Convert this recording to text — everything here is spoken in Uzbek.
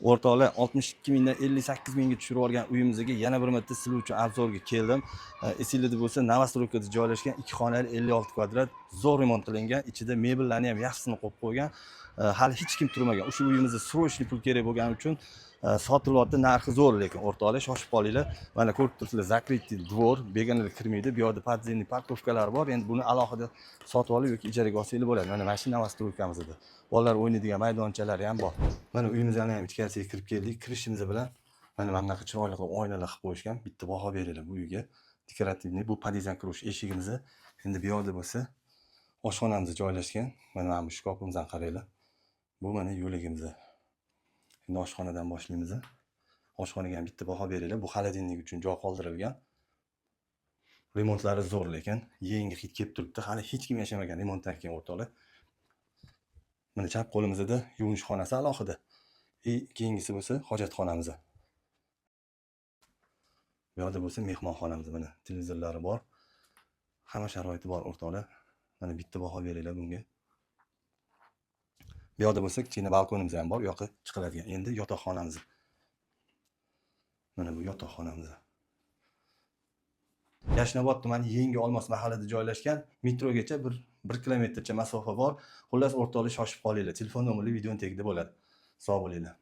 O'rtoqlar 62 mingdan 58 mingga tushirib olgan uyimizga yana bir marta sizlar uchun obzorga keldim. Esingizda bo'lsa, Novostroykada joylashgan 2 xonali 56 kvadrat zo'r remont qilingan, ichida mebellarni ham yaxshisini qo'yib qo'ygan. Hali hech kim turmagan. O'sha uyimizda srochniy pul kerak bo'lgani uchun sotilyapti, narxi zo'r, lekin o'rtoqlar shoshib qolinglar. Mana ko'rib turibsizlar, zakrytniy dvor, begonalar kirmaydi. Bu yerda podzemniy parkovkalar bor. Endi buni alohida sotib olib yoki ijaraga olsangiz bo'ladi. Mana mashina Novostroykamizda. Bolalar o'ynaydigan maydonchalari ham bor. Mana uyimizga ham ichkarisiga kirib keldik. Kirishimiz bilan mana bunaqa chiroyli qilib oynalar qilib qo'yishgan. Bitta baho beringlar bu uyga. Dekorativniy, bu podizan kirish eshigimiz. Endi bu yerda bo'lsa, oshxonamiz joylashgan. Mana bu shkafimizdan qaranglar. Bu mana yo'ligimiz. Endi oshxonadan boshlaymiz. Oshxonaga ham bitta baho beringlar. Bu xolodilnik uchun joy qoldirilgan. Remontlari zo'r, lekin yangi hid kelib turibdi. Hali hech kim yashamagan remontdan keyin o'rtoqlar. Mana chap qo'limizda yuvinish xonasi alohida. Keyingisi bo'lsa hojatxonamiz. Bu yerda bo'lsa mehmonxonamiz, mana televizorlari bor. Hamma sharoiti bor o'rtoqlar. Mana bitta baho beringlar bunga. Bu yerda bo'lsa kichkina balkonimiz ham bor, u yoqqa chiqiladigan. Endi yotoqxonamiz. Mana bu yotoqxonamiz. Yashnobod tumani Yangi Olmos mahallada joylashgan, metrogacha 1 kilometrcha masofa bor. Xullas o'rtoqlar shoshib qolinglar. Telefon nomeri videoning tagida bo'ladi. Sog' bo'linglar.